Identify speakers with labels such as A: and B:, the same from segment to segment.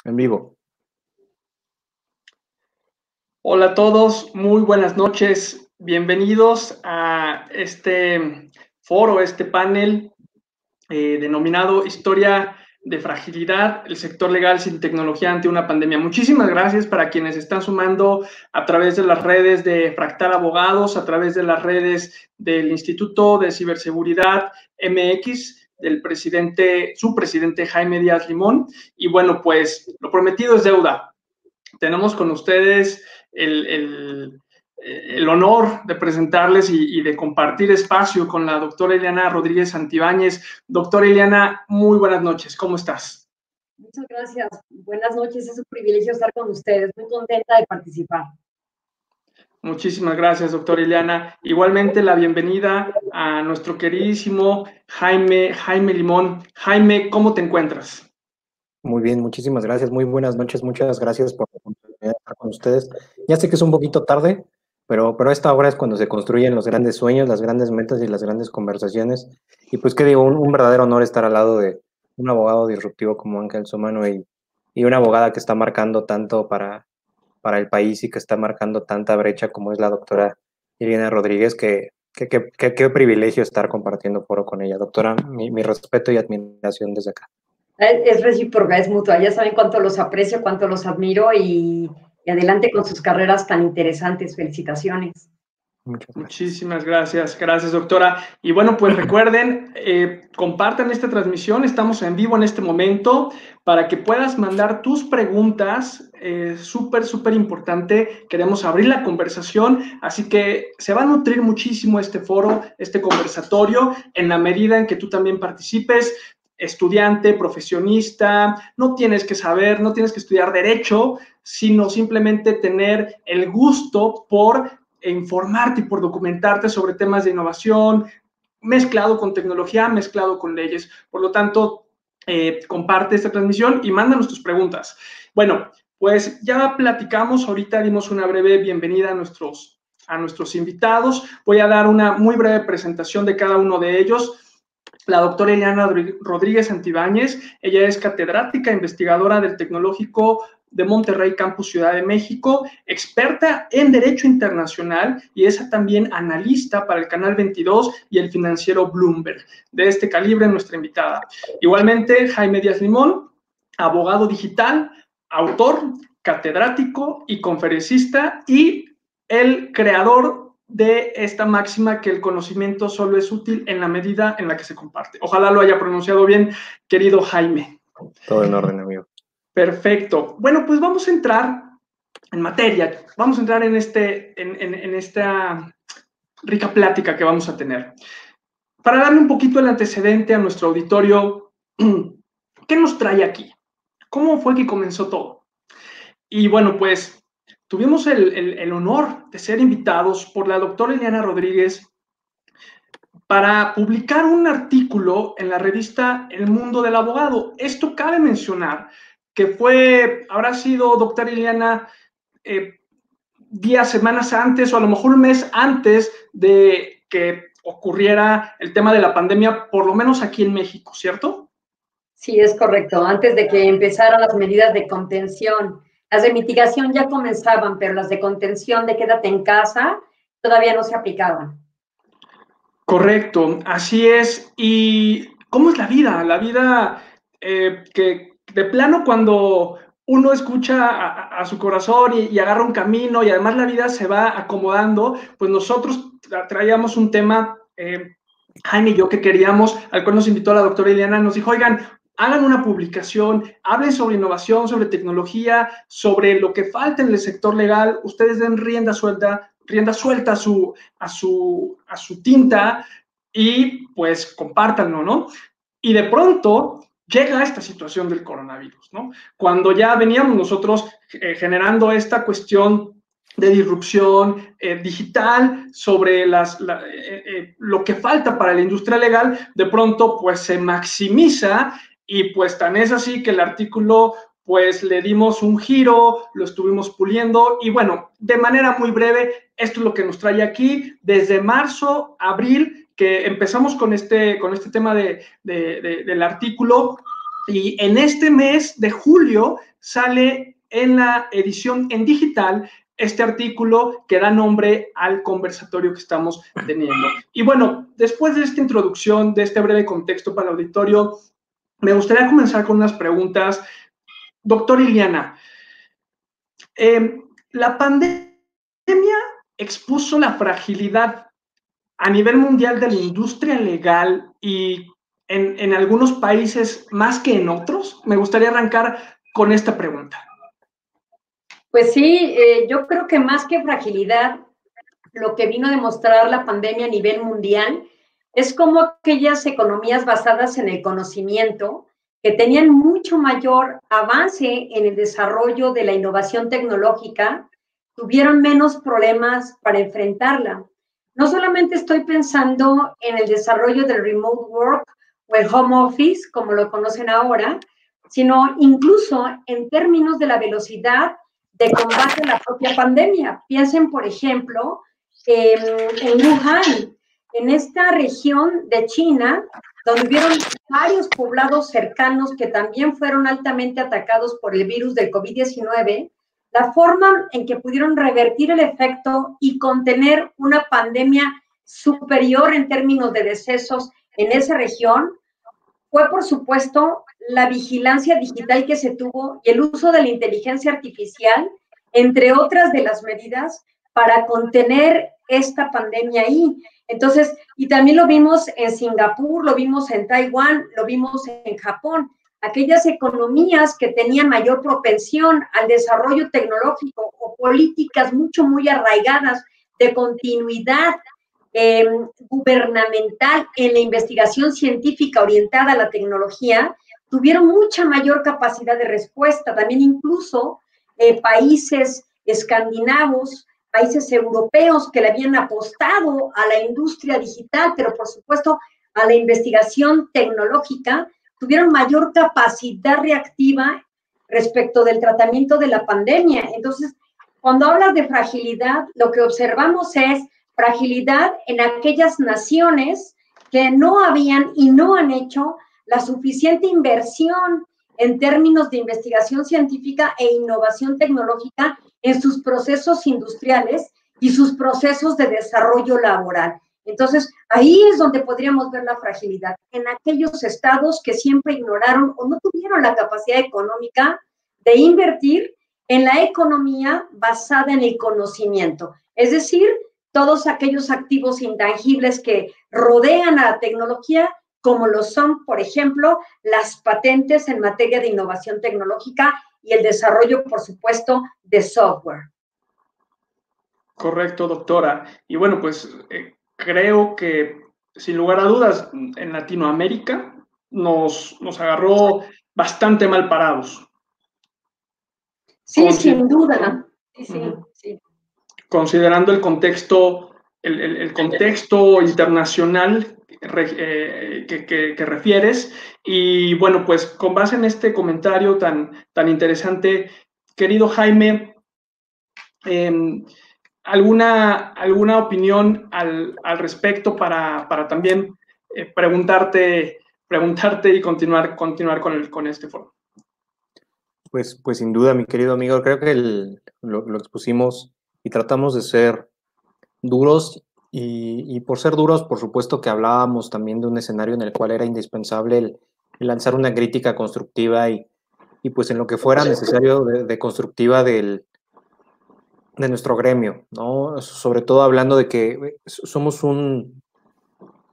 A: En vivo.
B: Hola a todos, muy buenas noches. Bienvenidos a este foro, este panel denominado Historia de Fragilidad, el sector legal sin tecnología ante una pandemia. Muchísimas gracias para quienes están sumando a través de las redes de Fractal Abogados, a través de las redes del Instituto de Ciberseguridad MX, del su presidente Jaime Díaz Limón. Y bueno, pues lo prometido es deuda. Tenemos con ustedes el honor de presentarles y de compartir espacio con la doctora Ileana Rodríguez Santibáñez. Doctora Ileana, muy buenas noches, ¿cómo estás?
C: Muchas gracias, buenas noches, es un privilegio estar con ustedes, muy contenta de participar.
B: Muchísimas gracias, doctora Ileana. Igualmente la bienvenida a nuestro queridísimo Jaime Limón. Jaime, ¿cómo te encuentras?
A: Muy bien, muchísimas gracias, muy buenas noches, muchas gracias por la oportunidad de estar con ustedes. Ya sé que es un poquito tarde, pero esta hora es cuando se construyen los grandes sueños, las grandes metas y las grandes conversaciones. Y pues, ¿qué digo? Un verdadero honor estar al lado de un abogado disruptivo como Ángel Somano y una abogada que está marcando tanto para el país y que está marcando tanta brecha como es la doctora Ileana Rodríguez, qué privilegio estar compartiendo foro con ella. Doctora, mi respeto y admiración desde acá.
C: Es recíproca, es mutua, ya saben cuánto los aprecio, cuánto los admiro y adelante con sus carreras tan interesantes, felicitaciones.
B: Muchísimas gracias, doctora. Y bueno, pues recuerden, compartan esta transmisión, estamos en vivo en este momento, para que puedas mandar tus preguntas, súper importante, queremos abrir la conversación, así que se va a nutrir muchísimo este foro, este conversatorio, en la medida en que tú también participes. Estudiante, profesionista, no tienes que saber, no tienes que estudiar derecho, sino simplemente tener el gusto por informarte y por documentarte sobre temas de innovación, mezclado con tecnología, mezclado con leyes. Por lo tanto, comparte esta transmisión y mándanos tus preguntas. Bueno, pues ya platicamos, ahorita dimos una breve bienvenida a nuestros invitados. Voy a dar una muy breve presentación de cada uno de ellos. La doctora Ileana Rodríguez Santibáñez, ella es catedrática investigadora del Tecnológico de Monterrey, Campus Ciudad de México, experta en Derecho Internacional y es también analista para el Canal 22 y el financiero Bloomberg. De este calibre, nuestra invitada. Igualmente, Jaime Díaz Limón, abogado digital, autor, catedrático y conferencista y el creador de esta máxima que el conocimiento solo es útil en la medida en la que se comparte. Ojalá lo haya pronunciado bien, querido Jaime.
A: Todo en orden, amigo.
B: Perfecto. Bueno, pues vamos a entrar en materia, vamos a entrar en esta rica plática que vamos a tener. Para darle un poquito el antecedente a nuestro auditorio, ¿qué nos trae aquí? ¿Cómo fue que comenzó todo? Y bueno, pues tuvimos el honor de ser invitados por la doctora Ileana Rodríguez para publicar un artículo en la revista El Mundo del Abogado. Esto cabe mencionar que habrá sido, doctora Ileana, días, semanas antes o a lo mejor un mes antes de que ocurriera el tema de la pandemia, por lo menos aquí en México, ¿cierto?
C: Sí, es correcto. Antes de que empezaran las medidas de contención, las de mitigación ya comenzaban, pero las de contención de quédate en casa todavía no se aplicaban.
B: Correcto, así es. ¿Y cómo es la vida? La vida que de plano cuando uno escucha a su corazón y agarra un camino y además la vida se va acomodando, pues nosotros traíamos un tema, Jaime y yo, que queríamos, al cual nos invitó la doctora Ileana, nos dijo, oigan, hagan una publicación, hablen sobre innovación, sobre tecnología, sobre lo que falta en el sector legal, ustedes den rienda suelta a su tinta y pues compártanlo, ¿no? Y de pronto llega esta situación del coronavirus, ¿no? Cuando ya veníamos nosotros generando esta cuestión de disrupción digital sobre lo que falta para la industria legal, de pronto pues se maximiza y pues tan es así que el artículo pues le dimos un giro, lo estuvimos puliendo y bueno, de manera muy breve, esto es lo que nos trae aquí desde marzo, abril, que empezamos con este tema del artículo. Y en este mes de julio sale en la edición en digital este artículo que da nombre al conversatorio que estamos teniendo. Y bueno, después de esta introducción, de este breve contexto para el auditorio, me gustaría comenzar con unas preguntas. Doctor Iliana, la pandemia expuso la fragilidad a nivel mundial de la industria legal y en algunos países más que en otros. Me gustaría arrancar con esta pregunta.
C: Pues sí, yo creo que más que fragilidad, lo que vino a demostrar la pandemia a nivel mundial es como aquellas economías basadas en el conocimiento, que tenían mucho mayor avance en el desarrollo de la innovación tecnológica, tuvieron menos problemas para enfrentarla. No solamente estoy pensando en el desarrollo del remote work o el home office, como lo conocen ahora, sino incluso en términos de la velocidad de combate a la propia pandemia. Piensen, por ejemplo, en Wuhan, en esta región de China, donde hubieron varios poblados cercanos que también fueron altamente atacados por el virus del COVID-19, la forma en que pudieron revertir el efecto y contener una pandemia superior en términos de decesos en esa región fue, por supuesto, la vigilancia digital que se tuvo y el uso de la inteligencia artificial, entre otras de las medidas, para contener esta pandemia ahí. Entonces, y también lo vimos en Singapur, lo vimos en Taiwán, lo vimos en Japón, aquellas economías que tenían mayor propensión al desarrollo tecnológico o políticas muy arraigadas de continuidad gubernamental en la investigación científica orientada a la tecnología, tuvieron mucha mayor capacidad de respuesta. También incluso países escandinavos, países europeos que le habían apostado a la industria digital, pero por supuesto a la investigación tecnológica, tuvieron mayor capacidad reactiva respecto del tratamiento de la pandemia. Entonces, cuando hablas de fragilidad, lo que observamos es fragilidad en aquellas naciones que no habían y no han hecho la suficiente inversión en términos de investigación científica e innovación tecnológica en sus procesos industriales y sus procesos de desarrollo laboral. Entonces, ahí es donde podríamos ver la fragilidad, en aquellos estados que siempre ignoraron o no tuvieron la capacidad económica de invertir en la economía basada en el conocimiento. Es decir, todos aquellos activos intangibles que rodean a la tecnología, como lo son, por ejemplo, las patentes en materia de innovación tecnológica y el desarrollo, por supuesto, de software.
B: Correcto, doctora. Y bueno, pues creo que, sin lugar a dudas, en Latinoamérica nos agarró bastante mal parados.
C: Sí, sin duda. Sí.
B: Considerando el contexto internacional que refieres. Y bueno, pues con base en este comentario tan interesante, querido Jaime, ¿alguna opinión al respecto para también preguntarte y continuar con este foro?
A: Pues sin duda, mi querido amigo, creo que lo expusimos y tratamos de ser duros y por ser duros, por supuesto que hablábamos también de un escenario en el cual era indispensable el lanzar una crítica constructiva y pues en lo que fuera necesario de constructiva de nuestro gremio, ¿no? Sobre todo hablando de que somos un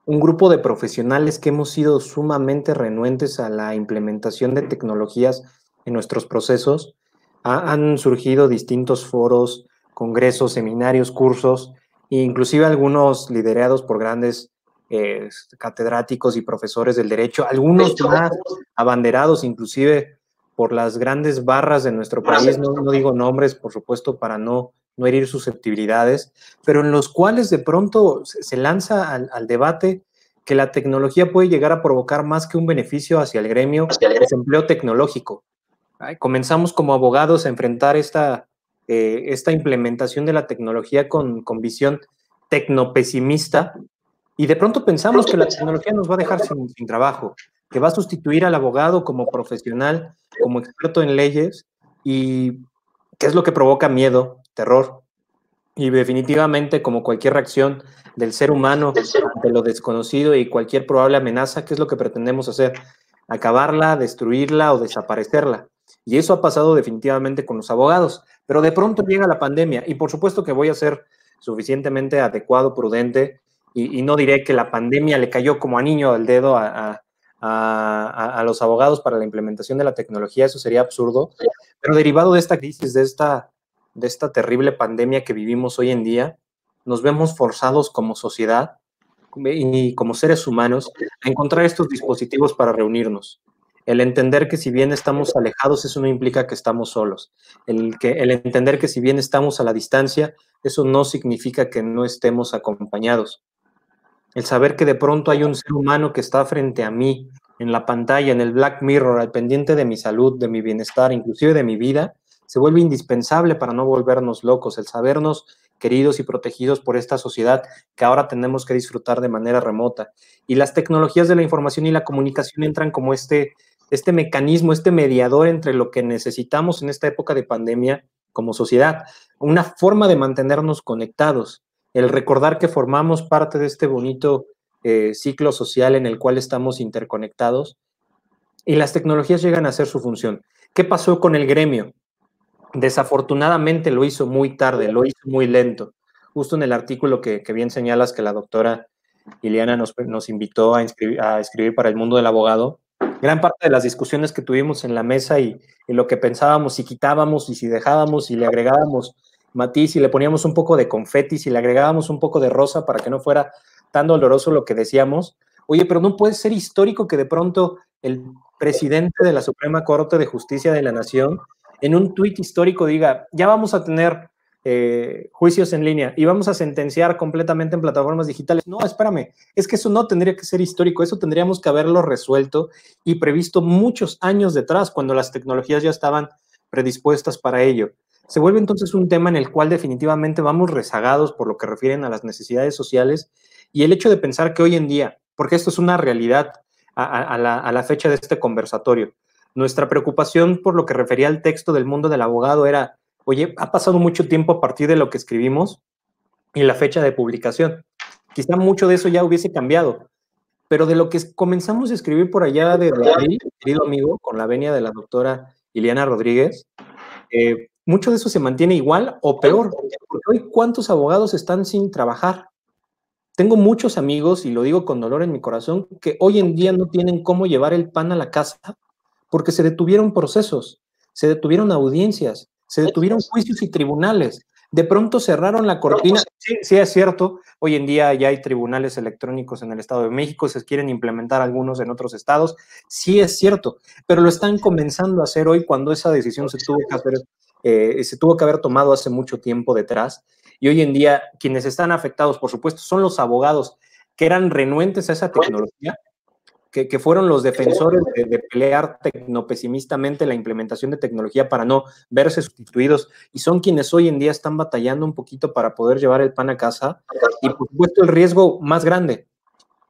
A: grupo de profesionales que hemos sido sumamente renuentes a la implementación de tecnologías en nuestros procesos. Han surgido distintos foros, congresos, seminarios, cursos, e inclusive algunos liderados por grandes catedráticos y profesores del derecho, algunos más abanderados inclusive por las grandes barras de nuestro país, no digo nombres, por supuesto, para no herir susceptibilidades, pero en los cuales de pronto se lanza al debate que la tecnología puede llegar a provocar más que un beneficio hacia el gremio, desempleo tecnológico. Comenzamos como abogados a enfrentar esta implementación de la tecnología con visión tecnopesimista y de pronto pensamos que la tecnología nos va a dejar sin trabajo. que va a sustituir al abogado como profesional, como experto en leyes, y ¿qué es lo que provoca miedo, terror? Y definitivamente, como cualquier reacción del ser humano ante lo desconocido y cualquier probable amenaza, ¿qué es lo que pretendemos hacer? Acabarla, destruirla o desaparecerla. Y eso ha pasado definitivamente con los abogados. Pero de pronto llega la pandemia y por supuesto que voy a ser suficientemente adecuado, prudente, y no diré que la pandemia le cayó como anillo al dedo a los abogados para la implementación de la tecnología. Eso sería absurdo. Pero derivado de esta crisis, de esta terrible pandemia que vivimos hoy en día, nos vemos forzados como sociedad y como seres humanos a encontrar estos dispositivos para reunirnos. El entender que si bien estamos alejados, eso no implica que estamos solos. El entender que si bien estamos a la distancia, eso no significa que no estemos acompañados. El saber que de pronto hay un ser humano que está frente a mí, en la pantalla, en el Black Mirror, al pendiente de mi salud, de mi bienestar, inclusive de mi vida, se vuelve indispensable para no volvernos locos, el sabernos queridos y protegidos por esta sociedad que ahora tenemos que disfrutar de manera remota. Y las tecnologías de la información y la comunicación entran como este mecanismo, este mediador entre lo que necesitamos en esta época de pandemia como sociedad, una forma de mantenernos conectados, el recordar que formamos parte de este bonito ciclo social en el cual estamos interconectados, y las tecnologías llegan a hacer su función. ¿Qué pasó con el gremio? Desafortunadamente lo hizo muy tarde, lo hizo muy lento. Justo en el artículo que bien señalas que la doctora Ileana nos invitó a escribir para el mundo del abogado, gran parte de las discusiones que tuvimos en la mesa y lo que pensábamos, si quitábamos y si dejábamos y le agregábamos matiz y le poníamos un poco de confeti, si le agregábamos un poco de rosa para que no fuera tan doloroso lo que decíamos. Oye, pero no puede ser histórico que de pronto el presidente de la Suprema Corte de Justicia de la Nación en un tuit histórico diga, ya vamos a tener juicios en línea y vamos a sentenciar completamente en plataformas digitales. No, espérame, es que eso no tendría que ser histórico, eso tendríamos que haberlo resuelto y previsto muchos años detrás, cuando las tecnologías ya estaban predispuestas para ello. Se vuelve entonces un tema en el cual definitivamente vamos rezagados por lo que refieren a las necesidades sociales, y el hecho de pensar que hoy en día, porque esto es una realidad a la fecha de este conversatorio, nuestra preocupación por lo que refería al texto del mundo del abogado era, oye, ha pasado mucho tiempo a partir de lo que escribimos y la fecha de publicación. Quizá mucho de eso ya hubiese cambiado, pero de lo que comenzamos a escribir por allá de abril, querido amigo, con la venia de la doctora Ileana Rodríguez, mucho de eso se mantiene igual o peor, porque hoy ¿cuántos abogados están sin trabajar? Tengo muchos amigos, y lo digo con dolor en mi corazón, que hoy en día no tienen cómo llevar el pan a la casa porque se detuvieron procesos, se detuvieron audiencias, se detuvieron juicios y tribunales. De pronto cerraron la cortina. Sí, sí, es cierto, hoy en día ya hay tribunales electrónicos en el Estado de México, se quieren implementar algunos en otros estados, sí es cierto, pero lo están comenzando a hacer hoy cuando esa decisión se tuvo que haber tomado hace mucho tiempo detrás. Y hoy en día quienes están afectados, por supuesto, son los abogados que eran renuentes a esa tecnología, que fueron los defensores de pelear tecnopesimistamente la implementación de tecnología para no verse sustituidos, y son quienes hoy en día están batallando un poquito para poder llevar el pan a casa. Y por supuesto el riesgo más grande,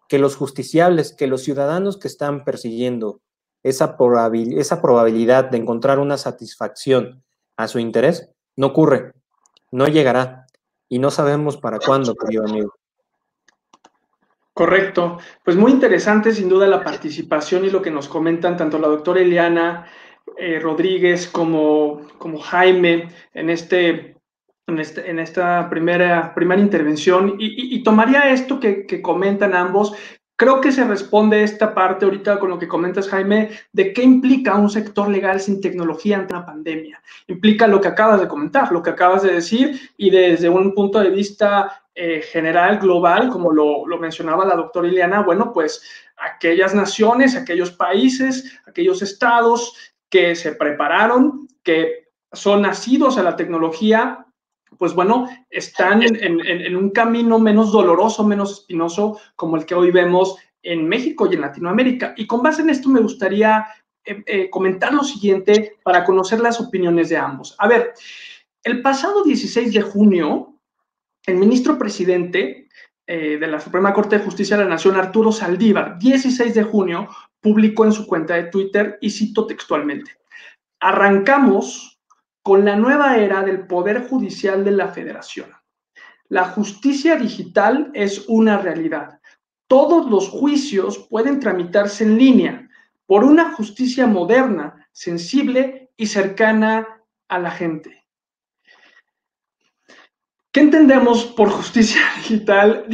A: que los justiciables, que los ciudadanos que están persiguiendo esa probabilidad de encontrar una satisfacción a su interés, no ocurre, no llegará, y no sabemos para cuándo, querido amigo.
B: Correcto. Pues muy interesante sin duda la participación y lo que nos comentan tanto la doctora Ileana Rodríguez como Jaime en esta primera intervención, y tomaría esto que comentan ambos. Creo que se responde esta parte ahorita con lo que comentas, Jaime, de qué implica un sector legal sin tecnología ante una pandemia. Implica lo que acabas de comentar, lo que acabas de decir, y desde un punto de vista general, global, como lo mencionaba la doctora Ileana, bueno, pues aquellas naciones, aquellos países, aquellos estados que se prepararon, que son nacidos a la tecnología, pues bueno, están en un camino menos doloroso, menos espinoso, como el que hoy vemos en México y en Latinoamérica. Y con base en esto me gustaría comentar lo siguiente para conocer las opiniones de ambos. A ver, el pasado 16 de junio, el ministro presidente de la Suprema Corte de Justicia de la Nación, Arturo Saldívar, 16 de junio, publicó en su cuenta de Twitter, y cito textualmente: arrancamos con la nueva era del Poder Judicial de la Federación. La justicia digital es una realidad. Todos los juicios pueden tramitarse en línea por una justicia moderna, sensible y cercana a la gente. ¿Qué entendemos por justicia digital?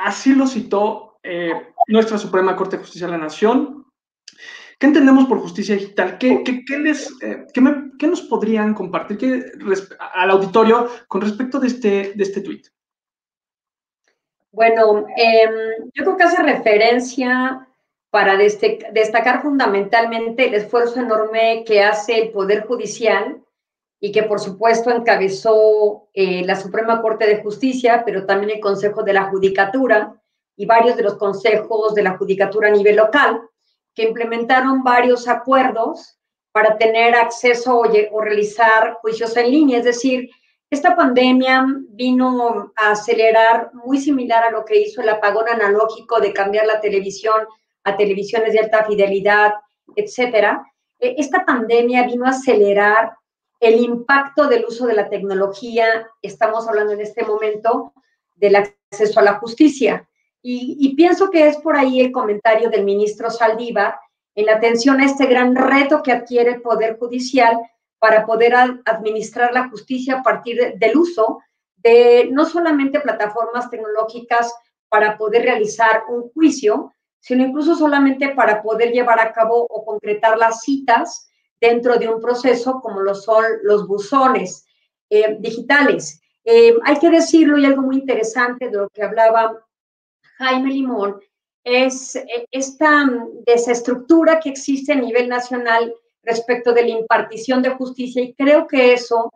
B: Así lo citó nuestra Suprema Corte de Justicia de la Nación. ¿Qué entendemos por justicia digital? ¿Qué nos podrían compartir al auditorio con respecto de este tuit?
C: Bueno, yo creo que hace referencia para destacar fundamentalmente el esfuerzo enorme que hace el Poder Judicial y que por supuesto encabezó la Suprema Corte de Justicia, pero también el Consejo de la Judicatura y varios de los consejos de la Judicatura a nivel local, que implementaron varios acuerdos para tener acceso o realizar juicios en línea. Es decir, esta pandemia vino a acelerar, muy similar a lo que hizo el apagón analógico de cambiar la televisión a televisiones de alta fidelidad, etcétera. Esta pandemia vino a acelerar el impacto del uso de la tecnología. Estamos hablando en este momento del acceso a la justicia. Y pienso que es por ahí el comentario del ministro Saldívar en atención a este gran reto que adquiere el Poder Judicial para poder administrar la justicia a partir del uso de no solamente plataformas tecnológicas para poder realizar un juicio, sino incluso solamente para poder llevar a cabo o concretar las citas dentro de un proceso como lo son los buzones digitales. Hay que decirlo, y algo muy interesante de lo que hablaba Jaime Limón, es esta desestructura que existe a nivel nacional respecto de la impartición de justicia, y creo que eso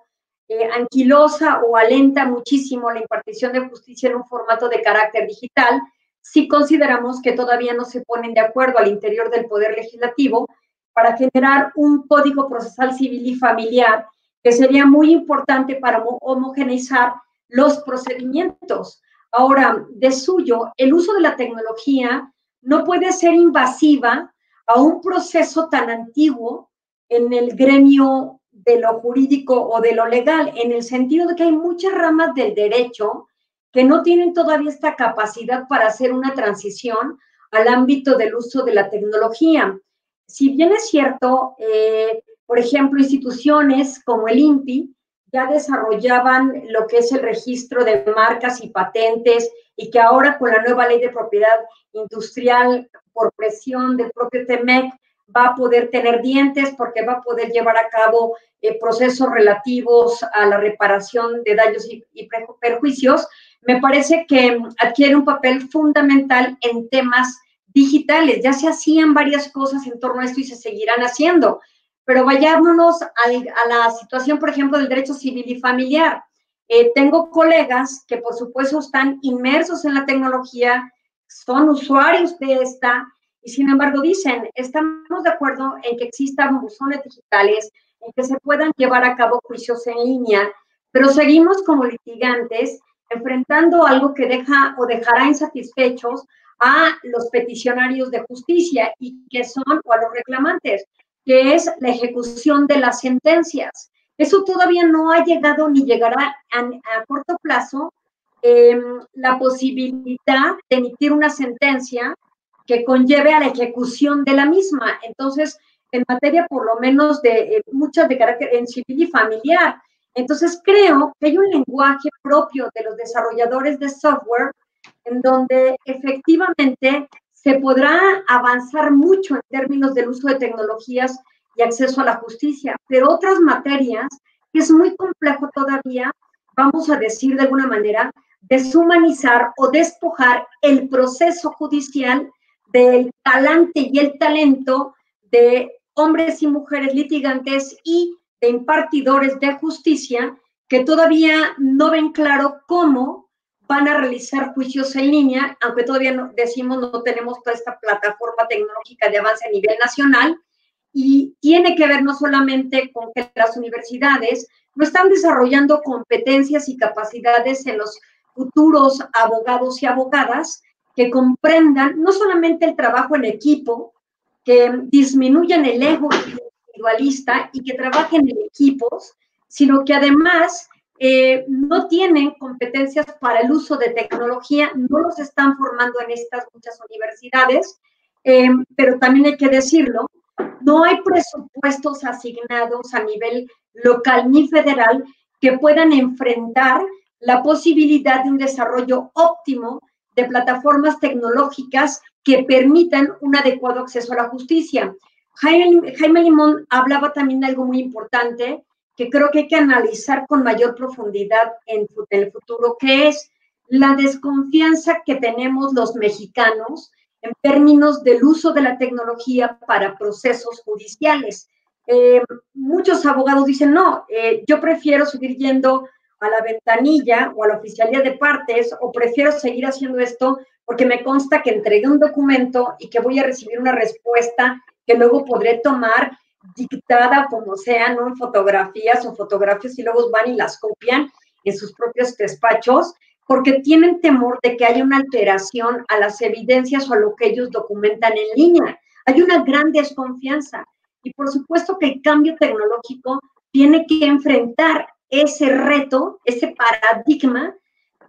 C: anquilosa o alenta muchísimo la impartición de justicia en un formato de carácter digital, si consideramos que todavía no se ponen de acuerdo al interior del Poder Legislativo para generar un código procesal civil y familiar que sería muy importante para homogeneizar los procedimientos. Ahora, de suyo, el uso de la tecnología no puede ser invasiva a un proceso tan antiguo en el gremio de lo jurídico o de lo legal, en el sentido de que hay muchas ramas del derecho que no tienen todavía esta capacidad para hacer una transición al ámbito del uso de la tecnología. Si bien es cierto, por ejemplo, instituciones como el INPI ya desarrollaban lo que es el registro de marcas y patentes, y que ahora con la nueva ley de propiedad industrial, por presión del propio TEMEC, va a poder tener dientes porque va a poder llevar a cabo procesos relativos a la reparación de daños y perjuicios. Me parece que adquiere un papel fundamental en temas digitales. Ya se hacían varias cosas en torno a esto y se seguirán haciendo, pero vayámonos a la situación, por ejemplo, del derecho civil y familiar. Tengo colegas que, por supuesto, están inmersos en la tecnología, son usuarios de esta, y sin embargo dicen, estamos de acuerdo en que existan buzones digitales, en que se puedan llevar a cabo juicios en línea, pero seguimos como litigantes enfrentando algo que deja o dejará insatisfechos a los peticionarios de justicia y que son, o a los reclamantes, que es la ejecución de las sentencias. Eso todavía no ha llegado ni llegará a corto plazo, la posibilidad de emitir una sentencia que conlleve a la ejecución de la misma. Entonces, en materia por lo menos de muchas de carácter en civil y familiar. Entonces, creo que hay un lenguaje propio de los desarrolladores de software en donde efectivamente se podrá avanzar mucho en términos del uso de tecnologías y acceso a la justicia, pero otras materias que es muy complejo todavía, vamos a decir de alguna manera, deshumanizar o despojar el proceso judicial del talante y el talento de hombres y mujeres litigantes y de impartidores de justicia que todavía no ven claro cómo van a realizar juicios en línea, aunque todavía no, decimos no tenemos toda esta plataforma tecnológica de avance a nivel nacional, y tiene que ver no solamente con que las universidades no están desarrollando competencias y capacidades en los futuros abogados y abogadas que comprendan no solamente el trabajo en equipo, que disminuyan el ego individualista y que trabajen en equipos, sino que además no tienen competencias para el uso de tecnología, no los están formando en estas muchas universidades, pero también hay que decirlo, no hay presupuestos asignados a nivel local ni federal que puedan enfrentar la posibilidad de un desarrollo óptimo de plataformas tecnológicas que permitan un adecuado acceso a la justicia. Jaime Limón hablaba también de algo muy importante que creo que hay que analizar con mayor profundidad en el futuro, que es la desconfianza que tenemos los mexicanos en términos del uso de la tecnología para procesos judiciales. Muchos abogados dicen, no, yo prefiero seguir yendo a la ventanilla o a la oficialía de partes, o prefiero seguir haciendo esto porque me consta que entregué un documento y que voy a recibir una respuesta que luego podré tomar dictada como sea, ¿no? En fotografías y luego van y las copian en sus propios despachos, porque tienen temor de que haya una alteración a las evidencias o a lo que ellos documentan en línea. Hay una gran desconfianza y por supuesto que el cambio tecnológico tiene que enfrentar ese reto, ese paradigma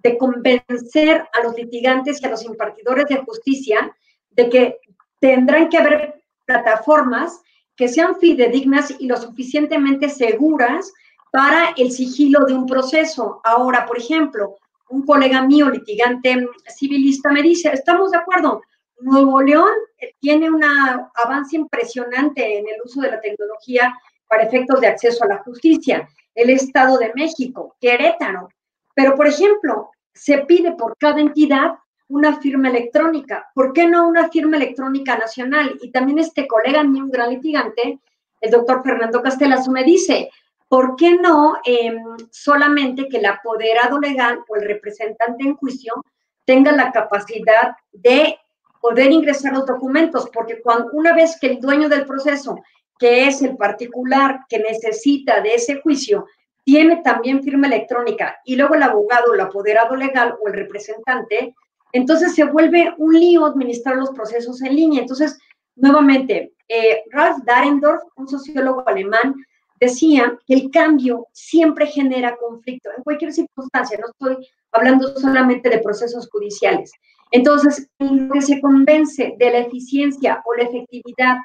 C: de convencer a los litigantes y a los impartidores de justicia de que tendrán que haber plataformas que sean fidedignas y lo suficientemente seguras para el sigilo de un proceso. Ahora, por ejemplo, un colega mío, litigante civilista, me dice, estamos de acuerdo, Nuevo León tiene un avance impresionante en el uso de la tecnología para efectos de acceso a la justicia. El Estado de México, Querétaro. Pero, por ejemplo, se pide por cada entidad una firma electrónica. ¿Por qué no una firma electrónica nacional? Y también este colega mío, un gran litigante, el doctor Fernando Castelazo, me dice, ¿por qué no solamente que el apoderado legal o el representante en juicio tenga la capacidad de poder ingresar los documentos? Porque una vez que el dueño del proceso, que es el particular que necesita de ese juicio, tiene también firma electrónica y luego el abogado, el apoderado legal o el representante, entonces se vuelve un lío administrar los procesos en línea. Entonces, nuevamente, Ralph Dahrendorf, un sociólogo alemán, decía que el cambio siempre genera conflicto, en cualquier circunstancia, no estoy hablando solamente de procesos judiciales. Entonces, lo que se convence de la eficiencia o la efectividad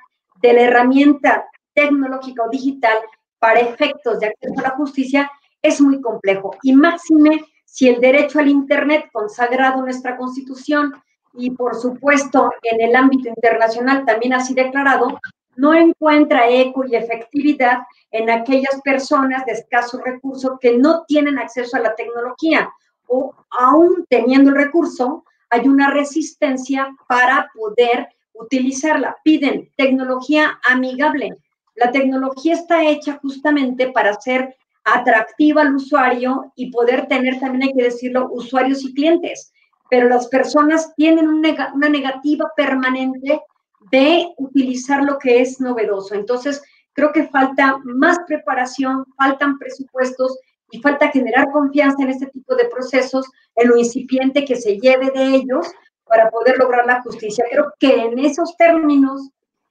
C: de la herramienta tecnológica o digital para efectos de acceso a la justicia es muy complejo. Y máxime si el derecho al Internet, consagrado en nuestra Constitución y, por supuesto, en el ámbito internacional también así declarado, no encuentra eco y efectividad en aquellas personas de escasos recursos que no tienen acceso a la tecnología o aún teniendo el recurso, hay una resistencia para poder utilizarla. Piden tecnología amigable. La tecnología está hecha justamente para ser atractiva al usuario y poder tener, también hay que decirlo, usuarios y clientes. Pero las personas tienen una negativa permanente de utilizar lo que es novedoso. Entonces, creo que falta más preparación, faltan presupuestos y falta generar confianza en este tipo de procesos, en lo incipiente que se lleve de ellos para poder lograr la justicia. Creo que en esos términos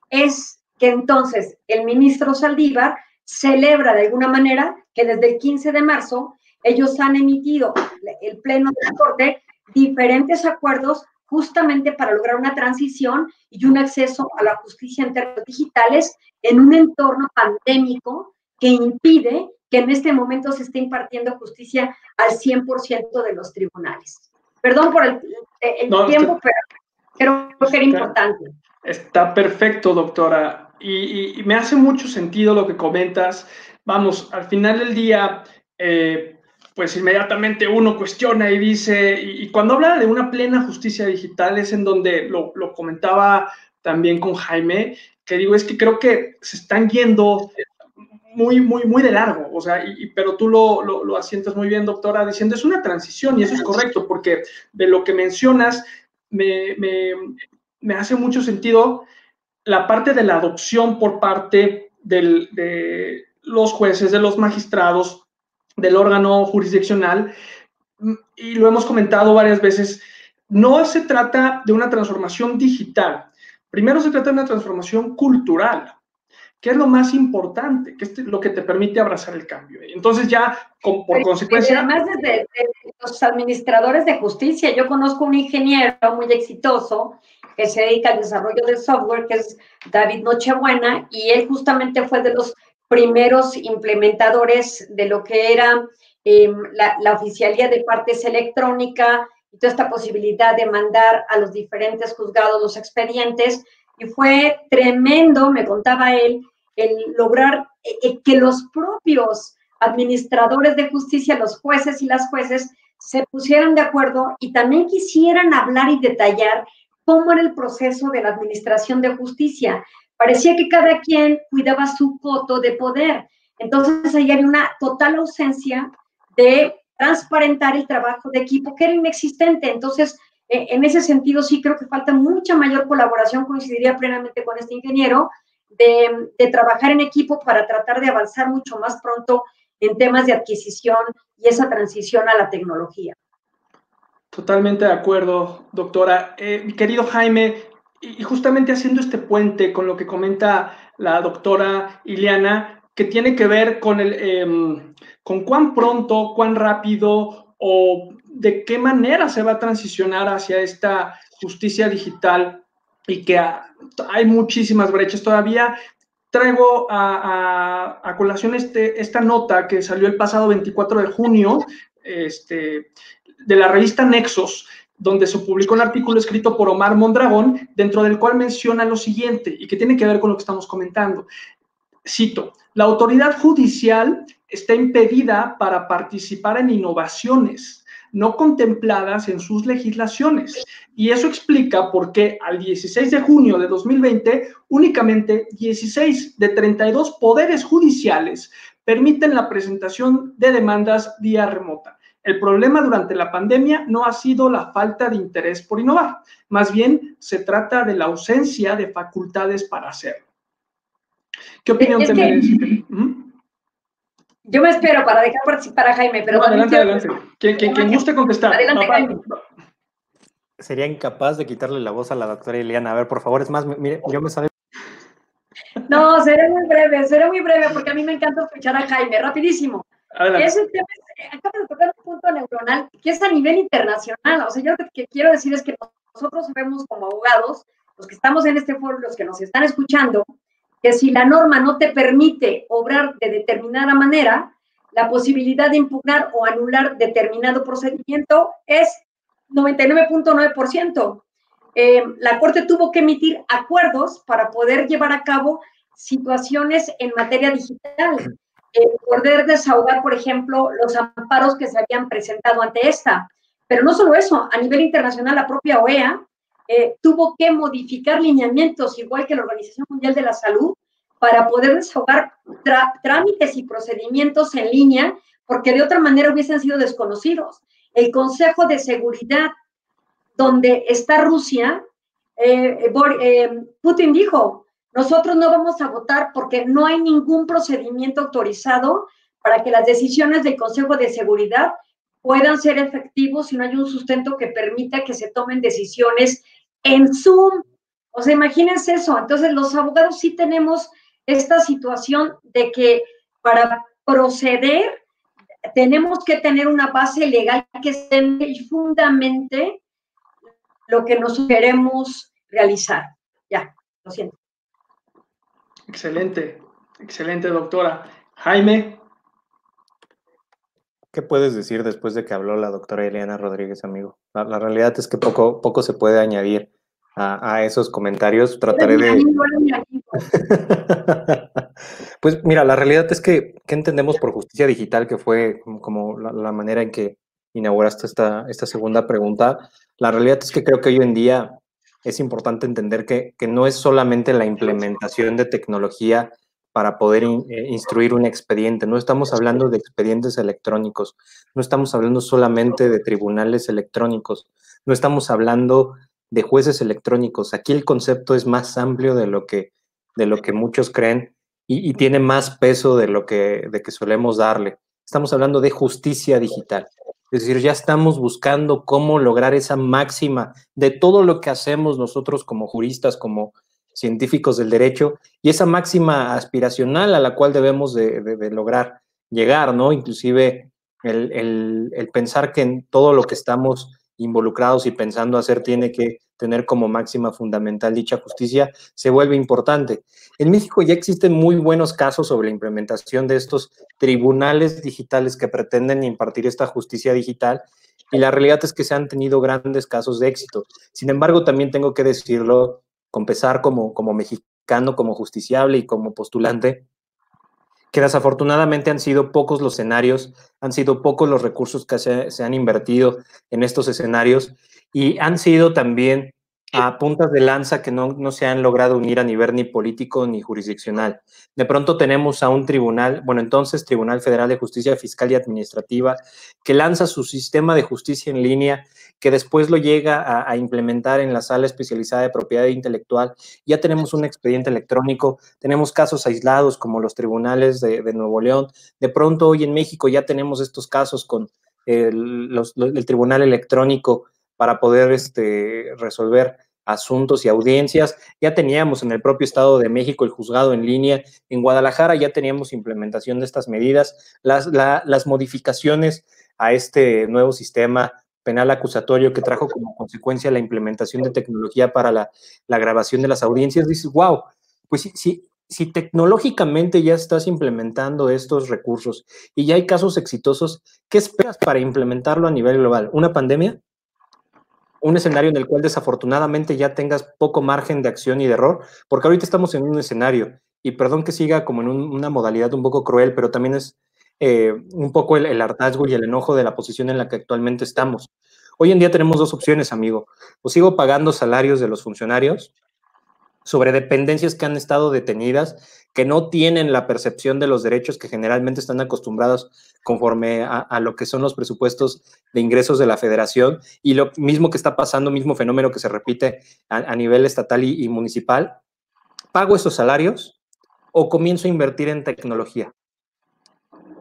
C: es que entonces el ministro Saldívar celebra de alguna manera que desde el 15 de marzo ellos han emitido, el Pleno de la Corte, diferentes acuerdos justamente para lograr una transición y un acceso a la justicia en términos digitales en un entorno pandémico que impide que en este momento se esté impartiendo justicia al 100% de los tribunales. Perdón por el tiempo, pero creo que era importante.
B: Está perfecto, doctora. Y me hace mucho sentido lo que comentas. Vamos, al final del día, pues inmediatamente uno cuestiona y dice, y cuando habla de una plena justicia digital es en donde lo comentaba también con Jaime, que digo, es que creo que se están yendo muy de largo, o sea, pero tú lo asientas muy bien, doctora, diciendo, es una transición y eso es correcto, porque de lo que mencionas me hace mucho sentido la parte de la adopción por parte de los jueces, de los magistrados, del órgano jurisdiccional, y lo hemos comentado varias veces, no se trata de una transformación digital, Primero se trata de una transformación cultural, que es lo más importante, que es lo que te permite abrazar el cambio. Entonces ya, por consecuencia...
C: Además, desde los administradores de justicia, yo conozco un ingeniero muy exitoso que se dedica al desarrollo del software, que es David Nochebuena, y él justamente fue de los primeros implementadores de lo que era la oficialía de partes electrónica y toda esta posibilidad de mandar a los diferentes juzgados los expedientes, y fue tremendo, me contaba él, el lograr que los propios administradores de justicia, los jueces y las jueces, se pusieran de acuerdo y también quisieran hablar y detallar cómo era el proceso de la administración de justicia. Parecía que cada quien cuidaba su coto de poder. Entonces, ahí había una total ausencia de transparentar el trabajo de equipo, que era inexistente. Entonces, en ese sentido, sí creo que falta mucha mayor colaboración, coincidiría plenamente con este ingeniero, de trabajar en equipo para tratar de avanzar mucho más pronto en temas de adquisición y esa transición a la tecnología.
B: Totalmente de acuerdo, doctora. Mi querido Jaime, y justamente haciendo este puente con lo que comenta la doctora Ileana, que tiene que ver con cuán pronto, cuán rápido o de qué manera se va a transicionar hacia esta justicia digital, y que hay muchísimas brechas todavía. Traigo a colación esta nota que salió el pasado 24 de junio de la revista Nexos, donde se publicó un artículo escrito por Omar Mondragón, dentro del cual menciona lo siguiente, y que tiene que ver con lo que estamos comentando. Cito: la autoridad judicial está impedida para participar en innovaciones no contempladas en sus legislaciones. Y eso explica por qué al 16 de junio de 2020, únicamente 16 de 32 poderes judiciales permiten la presentación de demandas vía remota. El problema durante la pandemia no ha sido la falta de interés por innovar, más bien se trata de la ausencia de facultades para hacerlo. ¿Qué opinión te merece?
C: Yo me espero para dejar participar a Jaime, pero
B: no, adelante, adelante. Quien guste contestar.
C: Adelante, Jaime.
A: Sería incapaz de quitarle la voz a la doctora Ileana. A ver, por favor, es más, mire, yo me sabe.
C: No, seré muy breve, porque a mí me encanta escuchar a Jaime. Rapidísimo.
B: Adelante.
C: Ese tema acaba de tocar un punto neuronal que es a nivel internacional. O sea, yo lo que quiero decir es que nosotros sabemos como abogados, los que estamos en este foro, los que nos están escuchando, que si la norma no te permite obrar de determinada manera, la posibilidad de impugnar o anular determinado procedimiento es 99.9%. La Corte tuvo que emitir acuerdos para poder llevar a cabo situaciones en materia digital, poder desahogar, por ejemplo, los amparos que se habían presentado ante esta. Pero no solo eso, a nivel internacional, la propia OEA tuvo que modificar lineamientos, igual que la Organización Mundial de la Salud, para poder desahogar trámites y procedimientos en línea, porque de otra manera hubiesen sido desconocidos. El Consejo de Seguridad, donde está Rusia, Putin dijo: nosotros no vamos a votar porque no hay ningún procedimiento autorizado para que las decisiones del Consejo de Seguridad puedan ser efectivos si no hay un sustento que permita que se tomen decisiones en Zoom. O sea, imagínense eso. Entonces, los abogados sí tenemos esta situación de que para proceder tenemos que tener una base legal que esté y fundamente lo que nos queremos realizar. Ya, lo siento.
B: Excelente, excelente, doctora. Jaime.
A: ¿Qué puedes decir después de que habló la doctora Ileana Rodríguez, amigo? La realidad es que poco se puede añadir a esos comentarios. Trataré de... Pues mira, la realidad es que, ¿qué entendemos por justicia digital? Que fue como la manera en que inauguraste esta segunda pregunta. La realidad es que creo que hoy en día es importante entender que no es solamente la implementación de tecnología para poder instruir un expediente. No estamos hablando de expedientes electrónicos, no estamos hablando solamente de tribunales electrónicos, no estamos hablando de jueces electrónicos. Aquí el concepto es más amplio de lo que muchos creen y tiene más peso de que solemos darle. Estamos hablando de justicia digital. Es decir, ya estamos buscando cómo lograr esa máxima de todo lo que hacemos nosotros como juristas, como científicos del derecho, y esa máxima aspiracional a la cual debemos de lograr llegar, ¿no? Inclusive el pensar que en todo lo que estamos involucrados y pensando hacer tiene que tener como máxima fundamental dicha justicia, se vuelve importante. En México ya existen muy buenos casos sobre la implementación de estos tribunales digitales que pretenden impartir esta justicia digital, y la realidad es que se han tenido grandes casos de éxito. Sin embargo, también tengo que decirlo, con pesar como mexicano, como justiciable y como postulante, que desafortunadamente han sido pocos los escenarios, han sido pocos los recursos que se han invertido en estos escenarios, y han sido también a puntas de lanza que no se han logrado unir a nivel ni político ni jurisdiccional. De pronto tenemos a un tribunal, bueno, entonces Tribunal Federal de Justicia Fiscal y Administrativa, que lanza su sistema de justicia en línea, que después lo llega a implementar en la Sala Especializada de Propiedad Intelectual. Ya tenemos un expediente electrónico, tenemos casos aislados como los tribunales de Nuevo León. De pronto hoy en México ya tenemos estos casos con el tribunal electrónico para poder resolver asuntos y audiencias. Ya teníamos en el propio Estado de México el juzgado en línea. En Guadalajara ya teníamos implementación de estas medidas. Las modificaciones a este nuevo sistema penal acusatorio que trajo como consecuencia la implementación de tecnología para la grabación de las audiencias, dices, wow, pues si tecnológicamente ya estás implementando estos recursos y ya hay casos exitosos, ¿qué esperas para implementarlo a nivel global? ¿Una pandemia? ¿Un escenario en el cual desafortunadamente ya tengas poco margen de acción y de error? Porque ahorita estamos en un escenario, y perdón que siga como en una modalidad un poco cruel, pero también es un poco el hartazgo y el enojo de la posición en la que actualmente estamos. Hoy en día tenemos dos opciones, amigo. O sigo pagando salarios de los funcionarios sobre dependencias que han estado detenidas, que no tienen la percepción de los derechos que generalmente están acostumbrados conforme a lo que son los presupuestos de ingresos de la federación, y lo mismo que está pasando, mismo fenómeno que se repite a nivel estatal y municipal. ¿Pago esos salarios o comienzo a invertir en tecnología?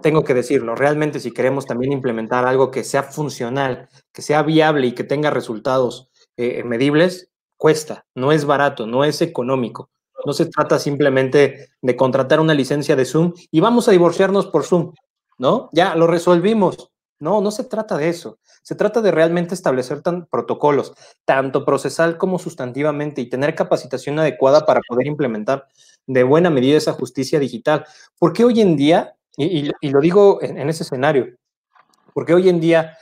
A: Tengo que decirlo, realmente si queremos también implementar algo que sea funcional, que sea viable y que tenga resultados medibles, cuesta, no es barato, no es económico. No se trata simplemente de contratar una licencia de Zoom y vamos a divorciarnos por Zoom, ¿no? Ya lo resolvimos. No se trata de eso. Se trata de realmente establecer protocolos, tanto procesal como sustantivamente, y tener capacitación adecuada para poder implementar de buena medida esa justicia digital. Porque hoy en día, y lo digo en ese escenario, porque hoy en día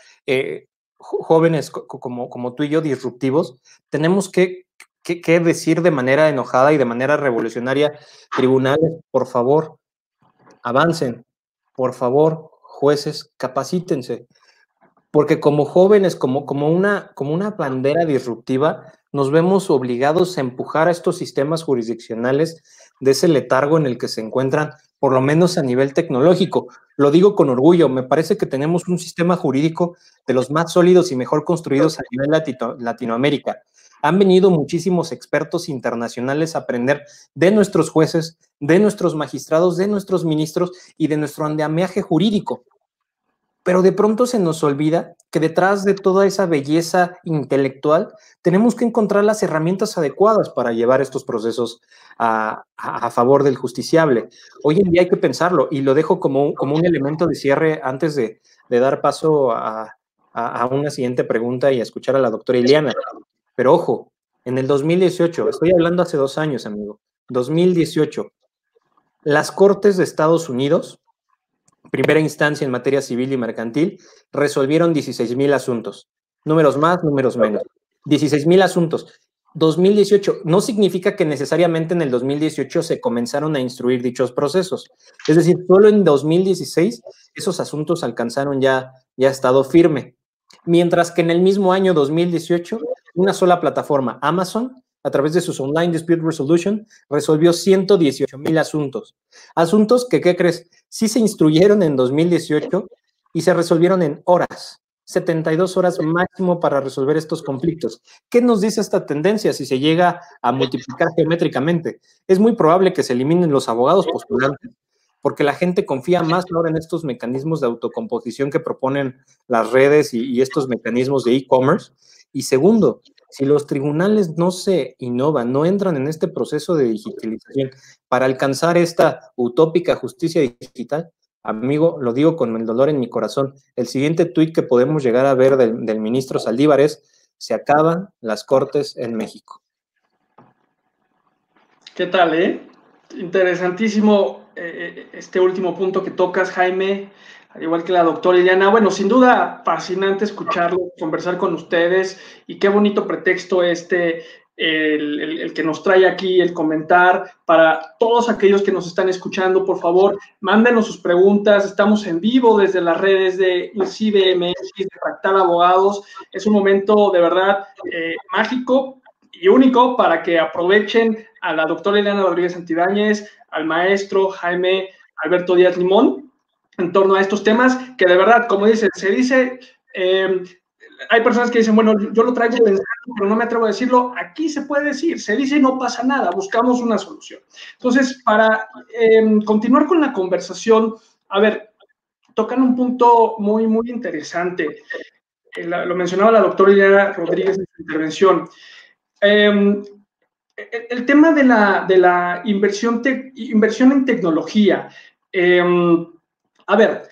A: jóvenes como tú y yo, disruptivos, tenemos que decir de manera enojada y de manera revolucionaria: tribunales, por favor, avancen, por favor, jueces, capacítense, porque como jóvenes, como una bandera disruptiva, nos vemos obligados a empujar a estos sistemas jurisdiccionales de ese letargo en el que se encuentran, por lo menos a nivel tecnológico. Lo digo con orgullo, me parece que tenemos un sistema jurídico de los más sólidos y mejor construidos a nivel Latinoamérica. Han venido muchísimos expertos internacionales a aprender de nuestros jueces, de nuestros magistrados, de nuestros ministros y de nuestro andamiaje jurídico. Pero de pronto se nos olvida que detrás de toda esa belleza intelectual tenemos que encontrar las herramientas adecuadas para llevar estos procesos a favor del justiciable. Hoy en día hay que pensarlo, y lo dejo como un elemento de cierre antes de dar paso a una siguiente pregunta y a escuchar a la doctora Ileana. Pero ojo, en el 2018, estoy hablando hace 2 años, amigo, 2018, las Cortes de Estados Unidos, primera instancia en materia civil y mercantil, resolvieron 16,000 asuntos. Números más, números menos. 16,000 asuntos. 2018 no significa que necesariamente en el 2018 se comenzaron a instruir dichos procesos. Es decir, solo en 2016 esos asuntos alcanzaron ya estado firme. Mientras que en el mismo año 2018, una sola plataforma, Amazon, a través de sus Online Dispute Resolution, resolvió 118,000 asuntos. Asuntos que, ¿qué crees? Sí se instruyeron en 2018 y se resolvieron en horas, 72 horas máximo para resolver estos conflictos. ¿Qué nos dice esta tendencia si se llega a multiplicar geométricamente? Es muy probable que se eliminen los abogados postulantes, porque la gente confía más ahora en estos mecanismos de autocomposición que proponen las redes y estos mecanismos de e-commerce. Y segundo, si los tribunales no se innovan, no entran en este proceso de digitalización para alcanzar esta utópica justicia digital, amigo, lo digo con el dolor en mi corazón, el siguiente tuit que podemos llegar a ver del ministro Saldívar es: se acaban las cortes en México.
B: ¿Qué tal, Interesantísimo este último punto que tocas, Jaime, al igual que la doctora Ileana. Bueno, sin duda, fascinante escucharlo, conversar con ustedes, y qué bonito pretexto el que nos trae aquí, el comentar. Para todos aquellos que nos están escuchando, por favor, mándenos sus preguntas. Estamos en vivo desde las redes de INCIBE MX, de Fractal Abogados. Es un momento de verdad mágico y único para que aprovechen a la doctora Ileana Rodríguez Santibáñez, al maestro Jaime Alberto Díaz Limón, en torno a estos temas que de verdad, como dicen, se dice, hay personas que dicen, bueno, yo lo traigo pensando, pero no me atrevo a decirlo. Aquí se puede decir, se dice y no pasa nada, buscamos una solución. Entonces, para continuar con la conversación, a ver, tocan un punto muy, muy interesante. Lo mencionaba la doctora Ileana Rodríguez en su intervención. El tema de la inversión en tecnología. A ver,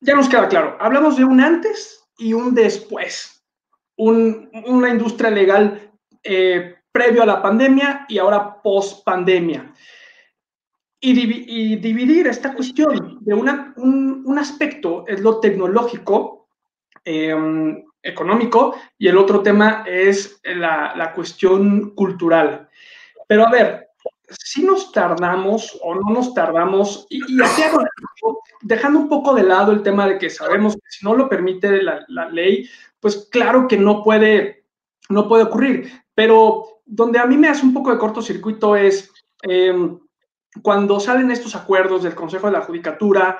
B: ya nos queda claro, hablamos de un antes y un después. Una industria legal previo a la pandemia y ahora post pandemia. Y dividir esta cuestión de un aspecto es lo tecnológico, económico, y el otro tema es la cuestión cultural. Pero a ver, si nos tardamos o no nos tardamos, y aquí dejando un poco de lado el tema de que sabemos que si no lo permite la ley, pues claro que no puede ocurrir. Pero donde a mí me hace un poco de cortocircuito es cuando salen estos acuerdos del Consejo de la Judicatura,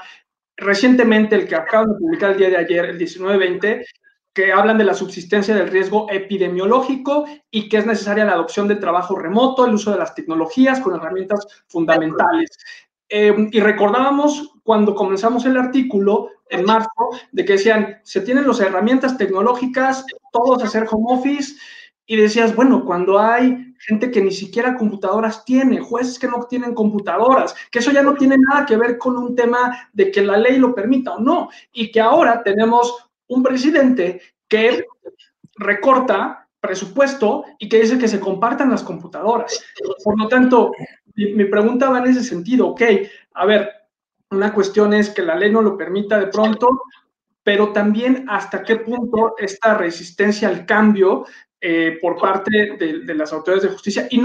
B: recientemente el que acaban de publicar el día de ayer, el 19-20, que hablan de la subsistencia del riesgo epidemiológico y que es necesaria la adopción del trabajo remoto, el uso de las tecnologías con herramientas fundamentales. Y recordábamos cuando comenzamos el artículo en marzo de que decían, se tienen las herramientas tecnológicas, todos a hacer home office, y decías, bueno, cuando hay gente que ni siquiera computadoras tiene, jueces que no tienen computadoras, que eso ya no tiene nada que ver con un tema de que la ley lo permita o no, y que ahora tenemos un presidente que recorta presupuesto y que dice que se compartan las computadoras. Por lo tanto, mi pregunta va en ese sentido. Ok, a ver, una cuestión es que la ley no lo permita de pronto, pero también hasta qué punto esta resistencia al cambio por parte de las autoridades de justicia, y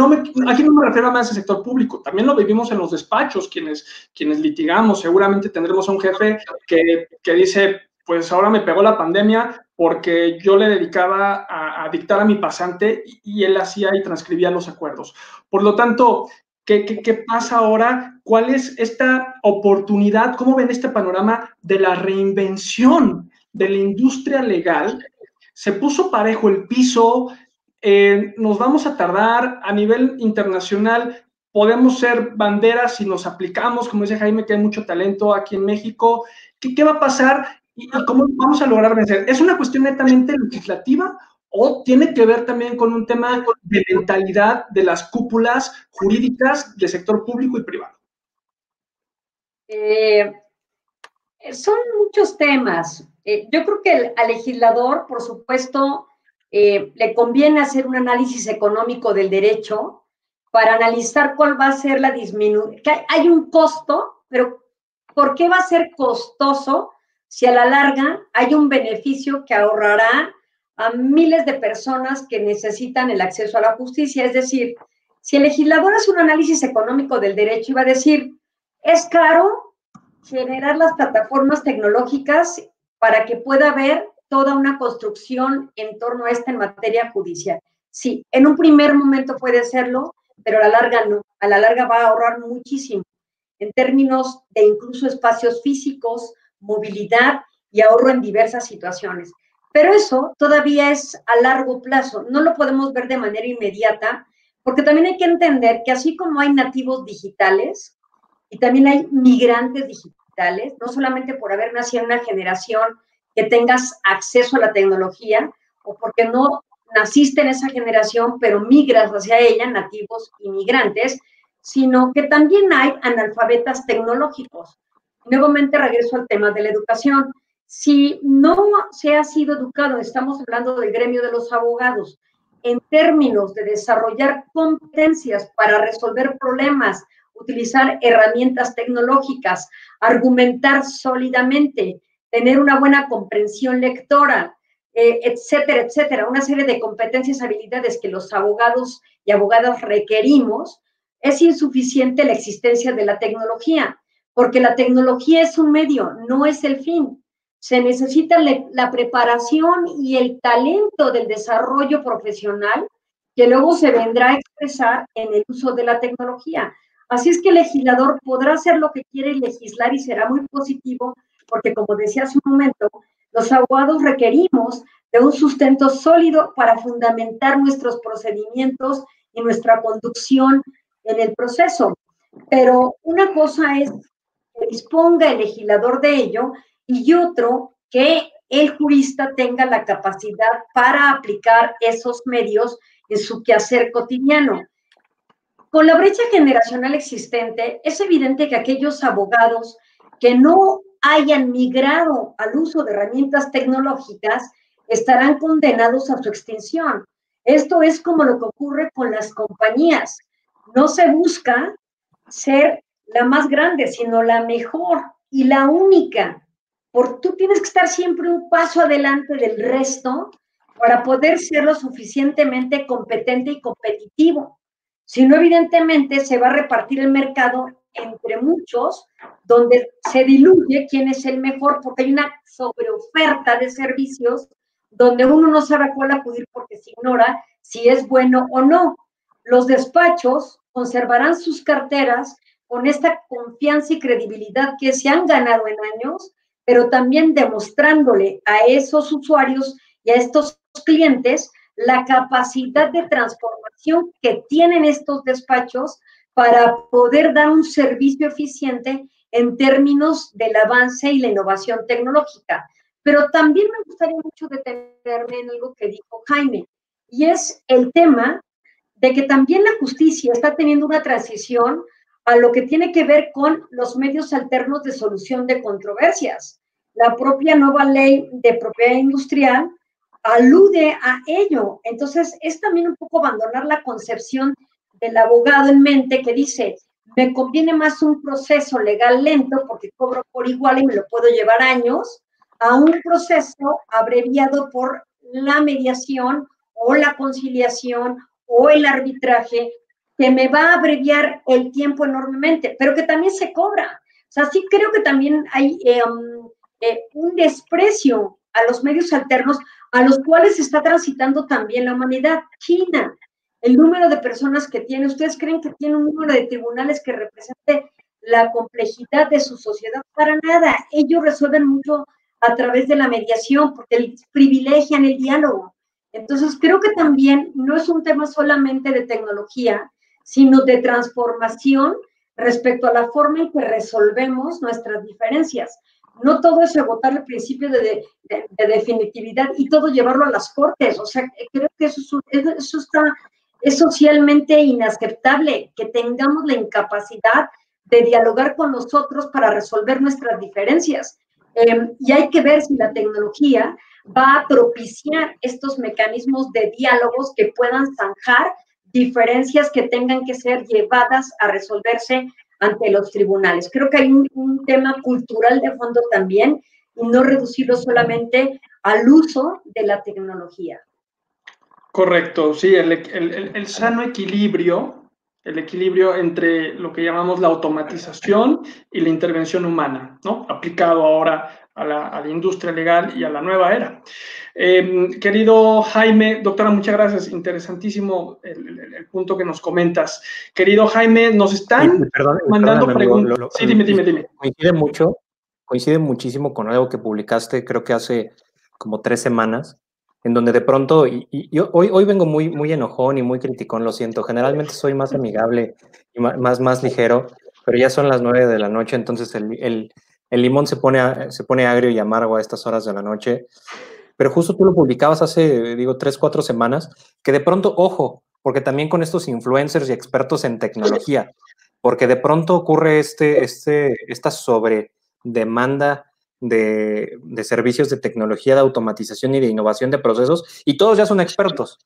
B: aquí no me refiero más al sector público, también lo vivimos en los despachos, quienes litigamos. Seguramente tendremos a un jefe que dice, pues ahora me pegó la pandemia porque yo le dedicaba a dictar a mi pasante y él hacía y transcribía los acuerdos. Por lo tanto, ¿qué pasa ahora? ¿Cuál es esta oportunidad? ¿Cómo ven este panorama de la reinvención de la industria legal? Se puso parejo el piso, nos vamos a tardar a nivel internacional, podemos ser banderas si nos aplicamos, como dice Jaime, que hay mucho talento aquí en México. ¿Qué va a pasar y cómo vamos a lograr vencer? ¿Es una cuestión netamente legislativa o tiene que ver también con un tema de mentalidad de las cúpulas jurídicas del sector público y privado?
C: Son muchos temas. Yo creo que al legislador, por supuesto, le conviene hacer un análisis económico del derecho para analizar cuál va a ser la disminución. Hay un costo, pero ¿por qué va a ser costoso si a la larga hay un beneficio que ahorrará a miles de personas que necesitan el acceso a la justicia? Es decir, si el legislador hace un análisis económico del derecho y va a decir, es caro generar las plataformas tecnológicas para que pueda haber toda una construcción en torno a esta en materia judicial. Sí, en un primer momento puede serlo, pero a la larga no. A la larga va a ahorrar muchísimo en términos de incluso espacios físicos, movilidad y ahorro en diversas situaciones. Pero eso todavía es a largo plazo. No lo podemos ver de manera inmediata, porque también hay que entender que así como hay nativos digitales, y también hay migrantes digitales, no solamente por haber nacido en una generación que tengas acceso a la tecnología, o porque no naciste en esa generación, pero migras hacia ella, nativos inmigrantes, sino que también hay analfabetas tecnológicos. Nuevamente regreso al tema de la educación. Si no se ha sido educado, estamos hablando del gremio de los abogados, en términos de desarrollar competencias para resolver problemas, utilizar herramientas tecnológicas, argumentar sólidamente, tener una buena comprensión lectora, etcétera, etcétera, una serie de competencias, habilidades que los abogados y abogadas requerimos, es insuficiente la existencia de la tecnología, porque la tecnología es un medio, no es el fin. Se necesita la preparación y el talento del desarrollo profesional que luego se vendrá a expresar en el uso de la tecnología. Así es que el legislador podrá hacer lo que quiere legislar y será muy positivo, porque como decía hace un momento, los abogados requerimos de un sustento sólido para fundamentar nuestros procedimientos y nuestra conducción en el proceso. Pero una cosa es que disponga el legislador de ello y otro que el jurista tenga la capacidad para aplicar esos medios en su quehacer cotidiano. Con la brecha generacional existente, es evidente que aquellos abogados que no hayan migrado al uso de herramientas tecnológicas estarán condenados a su extinción. Esto es como lo que ocurre con las compañías. No se busca ser la más grande, sino la mejor y la única. Porque tú tienes que estar siempre un paso adelante del resto para poder ser lo suficientemente competente y competitivo. Si no, evidentemente se va a repartir el mercado entre muchos, donde se diluye quién es el mejor, porque hay una sobreoferta de servicios donde uno no sabe a cuál acudir porque se ignora si es bueno o no. Los despachos conservarán sus carteras con esta confianza y credibilidad que se han ganado en años, pero también demostrándole a esos usuarios y a estos clientes la capacidad de transformación que tienen estos despachos para poder dar un servicio eficiente en términos del avance y la innovación tecnológica. Pero también me gustaría mucho detenerme en algo que dijo Jaime, y es el tema de que también la justicia está teniendo una transición a lo que tiene que ver con los medios alternos de solución de controversias. La propia nueva ley de propiedad industrial alude a ello. Entonces, es también un poco abandonar la concepción del abogado en mente que dice, me conviene más un proceso legal lento porque cobro por igual y me lo puedo llevar años, a un proceso abreviado por la mediación o la conciliación o el arbitraje que me va a abreviar el tiempo enormemente, pero que también se cobra. O sea, sí creo que también hay un desprecio a los medios alternos a los cuales está transitando también la humanidad. China, el número de personas que tiene, ¿ustedes creen que tiene un número de tribunales que represente la complejidad de su sociedad? Para nada, ellos resuelven mucho a través de la mediación porque privilegian el diálogo. Entonces, creo que también no es un tema solamente de tecnología, sino de transformación respecto a la forma en que resolvemos nuestras diferencias. No todo es agotar el principio de definitividad y todo llevarlo a las cortes. O sea, creo que eso es socialmente inaceptable, que tengamos la incapacidad de dialogar con nosotros para resolver nuestras diferencias. Y hay que ver si la tecnología va a propiciar estos mecanismos de diálogos que puedan zanjar diferencias que tengan que ser llevadas a resolverse ante los tribunales. Creo que hay un tema cultural de fondo también y no reducirlo solamente al uso de la tecnología.
B: Correcto, sí, el sano equilibrio, el equilibrio entre lo que llamamos la automatización y la intervención humana, ¿no? Aplicado ahora a la industria legal y a la nueva era. Querido Jaime, doctora, muchas gracias, interesantísimo el punto que nos comentas. Querido Jaime, nos están mandando preguntas. Sí, dime.
A: Coincide muchísimo con algo que publicaste, creo que hace como 3 semanas, en donde de pronto, y hoy vengo muy enojón y muy criticón, lo siento, generalmente soy más amigable y más ligero, pero ya son las 9 de la noche, entonces el limón se pone agrio y amargo a estas horas de la noche. Pero justo tú lo publicabas hace, digo, 3, 4 semanas, que de pronto, ojo, porque también con estos influencers y expertos en tecnología, porque de pronto ocurre esta sobredemanda de servicios de tecnología, de automatización y de innovación de procesos, y todos ya son expertos.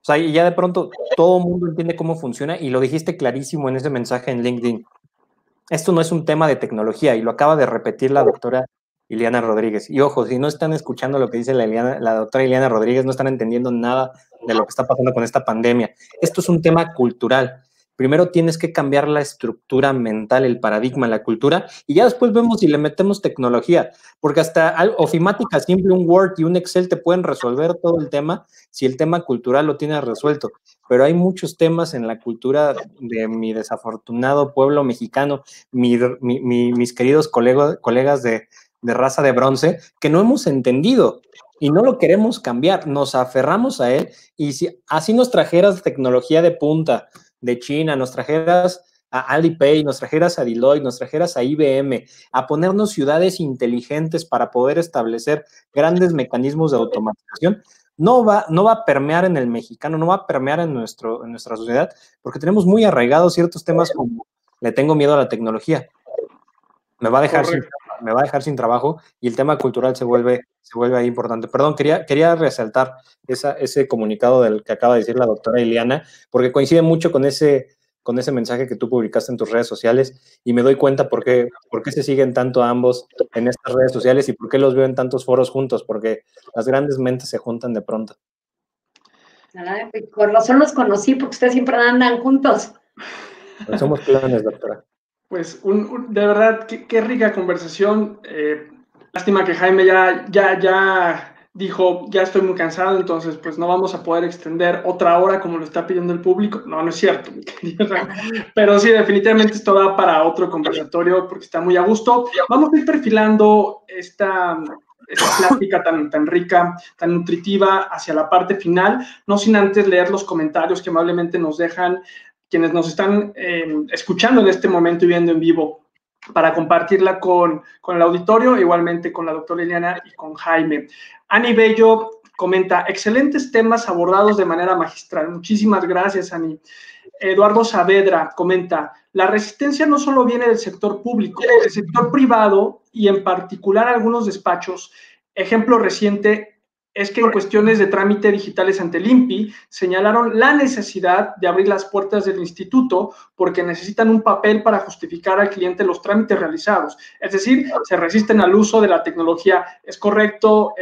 A: O sea, y ya de pronto todo el mundo entiende cómo funciona, y lo dijiste clarísimo en ese mensaje en LinkedIn. Esto no es un tema de tecnología, y lo acaba de repetir la doctora Ileana Rodríguez. Y ojo, si no están escuchando lo que dice la doctora Ileana Rodríguez, no están entendiendo nada de lo que está pasando con esta pandemia. Esto es un tema cultural. Primero tienes que cambiar la estructura mental, el paradigma, la cultura, y ya después vemos si le metemos tecnología, porque hasta ofimática simple, un Word y un Excel te pueden resolver todo el tema si el tema cultural lo tienes resuelto. Pero hay muchos temas en la cultura de mi desafortunado pueblo mexicano, mis queridos colegas de raza de bronce, que no hemos entendido y no lo queremos cambiar, nos aferramos a él, y si así nos trajeras tecnología de punta de China, nos trajeras a Alipay, nos trajeras a Deloitte, nos trajeras a IBM, a ponernos ciudades inteligentes para poder establecer grandes mecanismos de automatización, no va a permear en el mexicano, no va a permear en nuestra sociedad, porque tenemos muy arraigados ciertos temas como le tengo miedo a la tecnología, me va a dejar sin trabajo, y el tema cultural se vuelve ahí importante. Perdón, quería resaltar ese comunicado del que acaba de decir la doctora Ileana, porque coincide mucho con ese mensaje que tú publicaste en tus redes sociales, y me doy cuenta por qué se siguen tanto a ambos en estas redes sociales y por qué los veo en tantos foros juntos, porque las grandes mentes se juntan de pronto.
C: Con razón los conocí, porque ustedes siempre andan juntos.
A: Pues somos clones, doctora.
B: Pues de verdad, qué rica conversación. Lástima que Jaime ya dijo, ya estoy muy cansado, entonces pues no vamos a poder extender otra hora como lo está pidiendo el público. No es cierto, pero sí, definitivamente esto va para otro conversatorio porque está muy a gusto. Vamos a ir perfilando esta plática tan rica, tan nutritiva hacia la parte final, no sin antes leer los comentarios que amablemente nos dejan quienes nos están escuchando en este momento y viendo en vivo, para compartirla con el auditorio, igualmente con la doctora Ileana y con Jaime. Ani Bello comenta, excelentes temas abordados de manera magistral. Muchísimas gracias, Ani. Eduardo Saavedra comenta, la resistencia no solo viene del sector público, del sector privado y en particular algunos despachos. Ejemplo reciente es que en cuestiones de trámite digitales ante el INPI señalaron la necesidad de abrir las puertas del instituto porque necesitan un papel para justificar al cliente los trámites realizados. Es decir, se resisten al uso de la tecnología. Es correcto,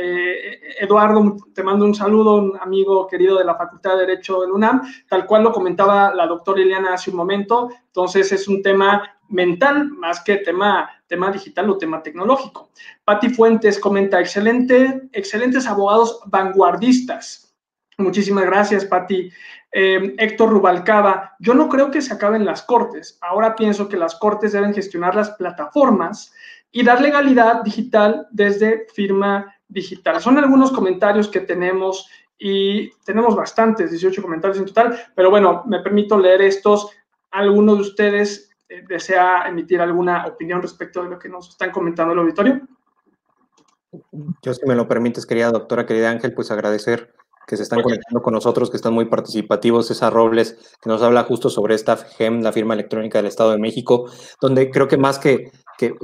B: Eduardo, te mando un saludo, un amigo querido de la Facultad de Derecho del UNAM, tal cual lo comentaba la doctora Ileana hace un momento. Entonces, es un tema mental más que tema digital o tema tecnológico. Pati Fuentes comenta, excelentes abogados vanguardistas. Muchísimas gracias, Pati. Héctor Rubalcaba, yo no creo que se acaben las cortes. Ahora pienso que las cortes deben gestionar las plataformas y dar legalidad digital desde firma digital. Son algunos comentarios que tenemos y tenemos bastantes, 18 comentarios en total, pero bueno, me permito leer estos. ¿Alguno de ustedes desea emitir alguna opinión respecto de lo que nos están comentando el auditorio?
A: Yo, si me lo permites, querida doctora, querida Ángel, pues agradecer que se están conectando con nosotros, que están muy participativos. César Robles, que nos habla justo sobre esta FGEM, la firma electrónica del Estado de México, donde creo que más que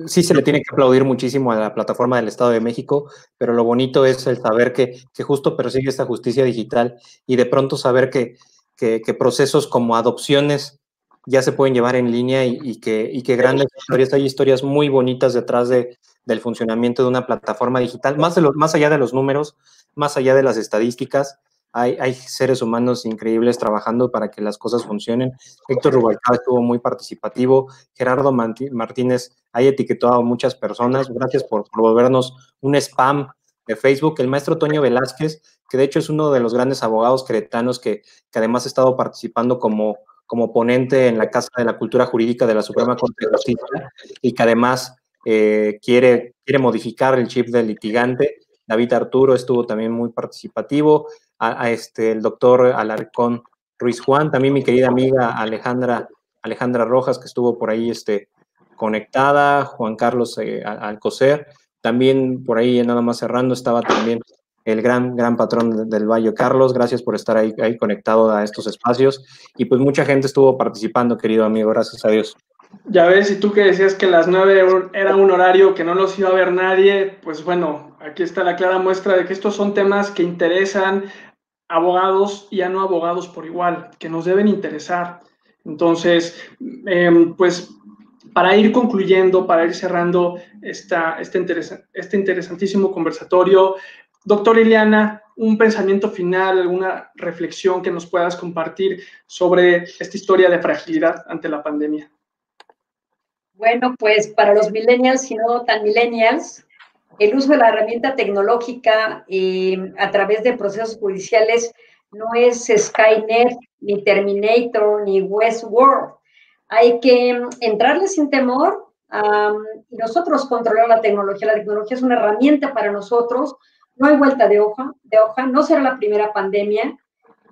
A: sí se le tiene que aplaudir muchísimo a la plataforma del Estado de México, pero lo bonito es el saber que justo persigue esta justicia digital, y de pronto saber que procesos como adopciones ya se pueden llevar en línea, y que grandes historias, hay historias muy bonitas detrás del funcionamiento de una plataforma digital, más allá de los números, más allá de las estadísticas, hay seres humanos increíbles trabajando para que las cosas funcionen. Héctor Rubalcaba estuvo muy participativo, Gerardo Martínez ha etiquetado a muchas personas, gracias por volvernos un spam de Facebook. El maestro Toño Velázquez, que de hecho es uno de los grandes abogados queretanos que además ha estado participando como ponente en la Casa de la Cultura Jurídica de la Suprema Corte de Justicia, y que además quiere modificar el chip del litigante. David Arturo estuvo también muy participativo, el doctor Alarcón Ruiz Juan, también mi querida amiga Alejandra Alejandra Rojas, que estuvo por ahí conectada, Juan Carlos Alcocer, también por ahí, nada más cerrando, estaba también el gran patrón del Valle, Carlos. Gracias por estar ahí conectado a estos espacios. Y pues mucha gente estuvo participando, querido amigo, gracias a Dios.
B: Ya ves, y tú que decías que las 9 era un horario que no los iba a ver nadie, pues bueno, aquí está la clara muestra de que estos son temas que interesan a abogados y a no abogados por igual, que nos deben interesar. Entonces, pues para ir concluyendo, para ir cerrando este interesantísimo conversatorio, doctora Ileana, un pensamiento final, alguna reflexión que nos puedas compartir sobre esta historia de fragilidad ante la pandemia.
C: Bueno, pues para los millennials y no tan millennials, el uso de la herramienta tecnológica a través de procesos judiciales no es Skynet, ni Terminator, ni Westworld. Hay que entrarle sin temor y nosotros controlar la tecnología. La tecnología es una herramienta para nosotros, no hay vuelta de hoja, no será la primera pandemia,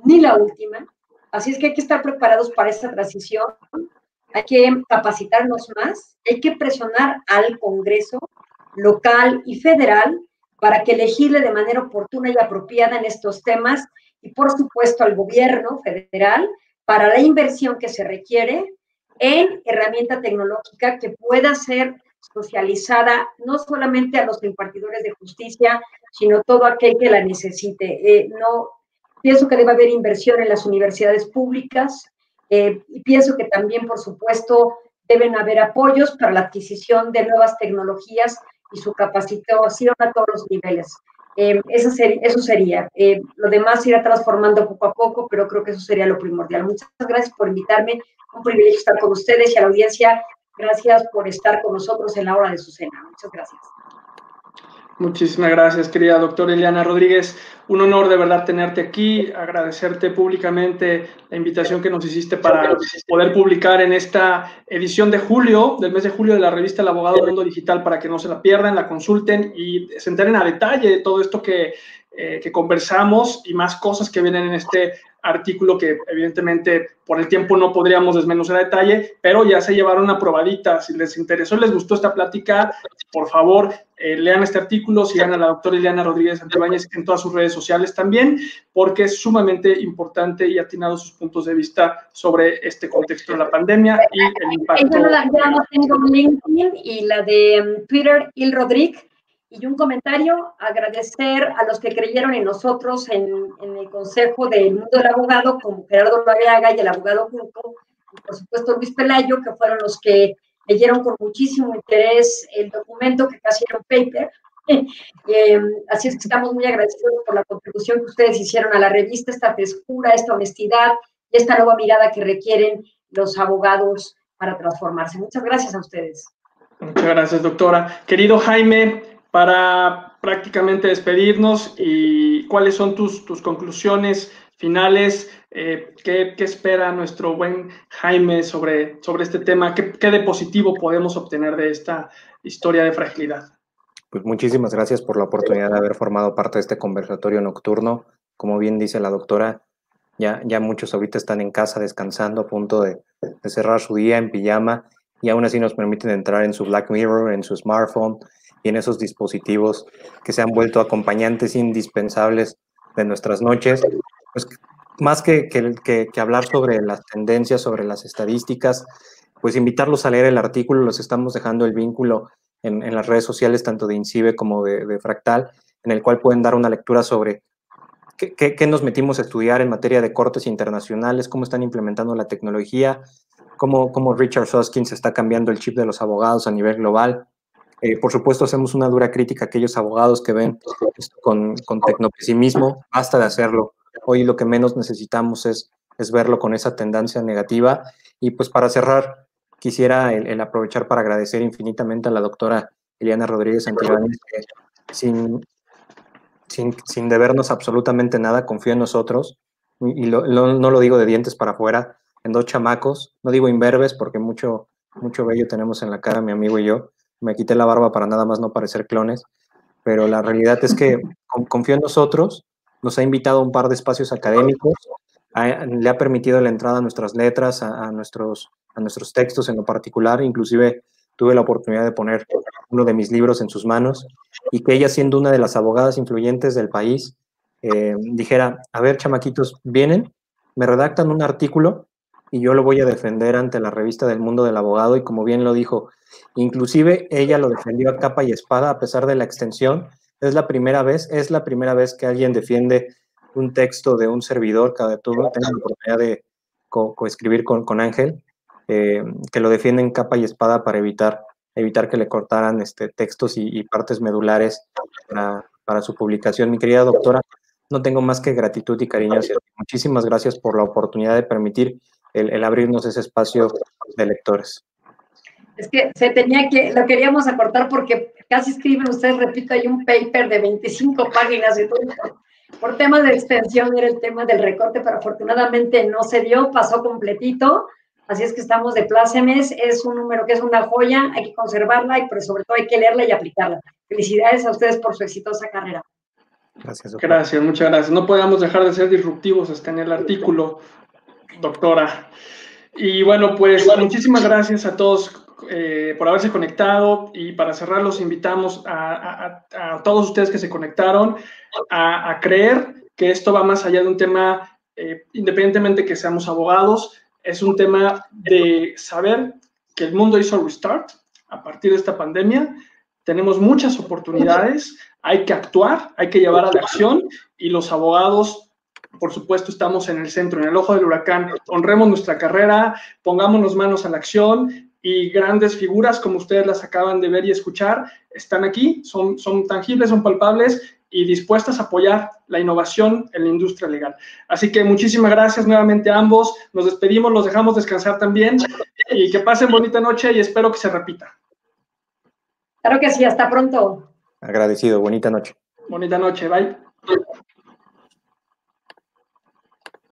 C: ni la última. Así es que hay que estar preparados para esta transición. Hay que capacitarnos más, hay que presionar al Congreso local y federal para que legisle de manera oportuna y apropiada en estos temas y, por supuesto, al gobierno federal para la inversión que se requiere en herramienta tecnológica que pueda ser socializada no solamente a los impartidores de justicia, sino todo aquel que la necesite. No, pienso que debe haber inversión en las universidades públicas, y pienso que también, por supuesto, deben haber apoyos para la adquisición de nuevas tecnologías y su capacitación a todos los niveles. Eso sería. Lo demás se irá transformando poco a poco, pero creo que eso sería lo primordial. Muchas gracias por invitarme. Un privilegio estar con ustedes y a la audiencia. Gracias por estar con nosotros en la hora de su cena. Muchas gracias.
B: Muchísimas gracias, querida doctora Ileana Rodríguez. Un honor de verdad tenerte aquí, agradecerte públicamente la invitación que nos hiciste para poder publicar en esta edición de julio, del mes de julio de la revista El Abogado Mundo Digital, para que no se la pierdan, la consulten y se enteren a detalle de todo esto que conversamos y más cosas que vienen en este artículo que evidentemente por el tiempo no podríamos desmenuzar a detalle, pero ya se llevaron una probadita. Si les interesó, les gustó esta plática, por favor, lean este artículo, sigan a la doctora Ileana Rodríguez Santibáñez en todas sus redes sociales también, porque es sumamente importante y atinado sus puntos de vista sobre este contexto de la pandemia y el impacto.
C: Yo no tengo LinkedIn y la de Twitter, Il Rodríguez. Y un comentario, agradecer a los que creyeron en nosotros en el Consejo del Mundo del Abogado, como Gerardo Loareaga y el abogado Junco, y por supuesto Luis Pelayo, que fueron los que leyeron con muchísimo interés el documento, que casi era un paper. Así es que estamos muy agradecidos por la contribución que ustedes hicieron a la revista, esta frescura, esta honestidad y esta nueva mirada que requieren los abogados para transformarse. Muchas gracias a ustedes.
B: Muchas gracias, doctora. Querido Jaime, para prácticamente despedirnos, y cuáles son tus conclusiones finales, ¿qué espera nuestro buen Jaime sobre este tema? ¿Qué de positivo podemos obtener de esta historia de fragilidad?
A: Pues muchísimas gracias por la oportunidad de haber formado parte de este conversatorio nocturno. Como bien dice la doctora, ya muchos ahorita están en casa descansando, a punto de cerrar su día en pijama, y aún así nos permiten entrar en su Black Mirror, en su smartphone y en esos dispositivos que se han vuelto acompañantes indispensables de nuestras noches. Pues más que hablar sobre las tendencias, sobre las estadísticas, pues invitarlos a leer el artículo. Los estamos dejando el vínculo en las redes sociales, tanto de INCIBE como de Fractal, en el cual pueden dar una lectura sobre qué nos metimos a estudiar en materia de cortes internacionales, cómo están implementando la tecnología, cómo Richard Susskind se está cambiando el chip de los abogados a nivel global. Por supuesto, hacemos una dura crítica a aquellos abogados que ven esto con tecnopesimismo. Basta de hacerlo. Hoy lo que menos necesitamos es verlo con esa tendencia negativa. Y pues para cerrar, quisiera el aprovechar para agradecer infinitamente a la doctora Ileana Rodríguez Santibáñez, que sin debernos absolutamente nada, confió en nosotros, y no lo digo de dientes para afuera, en dos chamacos, no digo imberbes porque mucho vello tenemos en la cara, mi amigo y yo. Me quité la barba para nada más no parecer clones, pero la realidad es que confió en nosotros, nos ha invitado a un par de espacios académicos, le ha permitido la entrada a nuestras letras, a nuestros textos en lo particular. Inclusive tuve la oportunidad de poner uno de mis libros en sus manos, y que ella, siendo una de las abogadas influyentes del país, dijera: a ver, chamaquitos, vienen, me redactan un artículo y yo lo voy a defender ante la revista del Mundo del Abogado. Y como bien lo dijo, inclusive ella lo defendió a capa y espada a pesar de la extensión. Es la primera vez que alguien defiende un texto de un servidor. Cada turno tengo la oportunidad de coescribir con Ángel, que lo defiende en capa y espada para evitar que le cortaran textos y partes medulares para su publicación. Mi querida doctora, no tengo más que gratitud y cariño hacia ti. Muchísimas gracias por la oportunidad de permitir el abrirnos ese espacio de lectores.
C: Es que lo queríamos acortar porque casi escriben ustedes, repito, hay un paper de 25 páginas y todo. Por temas de extensión era el tema del recorte, pero afortunadamente no se dio, pasó completito. Así es que estamos de plácemes. Es un número que es una joya, hay que conservarla y pero sobre todo hay que leerla y aplicarla. Felicidades a ustedes por su exitosa carrera.
A: Gracias, doctora.
B: Gracias, muchas gracias. No podemos dejar de ser disruptivos en el artículo, doctora. Y bueno, pues muchísimas gracias a todos por haberse conectado, y para cerrar los invitamos a todos ustedes que se conectaron a creer que esto va más allá de un tema, independientemente que seamos abogados, es un tema de saber que el mundo hizo restart a partir de esta pandemia. Tenemos muchas oportunidades, hay que actuar, hay que llevar a la acción, y los abogados, por supuesto, estamos en el centro, en el ojo del huracán. Honremos nuestra carrera, pongámonos manos a la acción, y grandes figuras como ustedes las acaban de ver y escuchar están aquí, son tangibles, son palpables y dispuestas a apoyar la innovación en la industria legal. Así que muchísimas gracias nuevamente a ambos. Nos despedimos, los dejamos descansar también, y que pasen bonita noche, y espero que se repita.
C: Claro que sí, hasta pronto.
A: Agradecido, bonita noche.
B: Bonita noche, bye.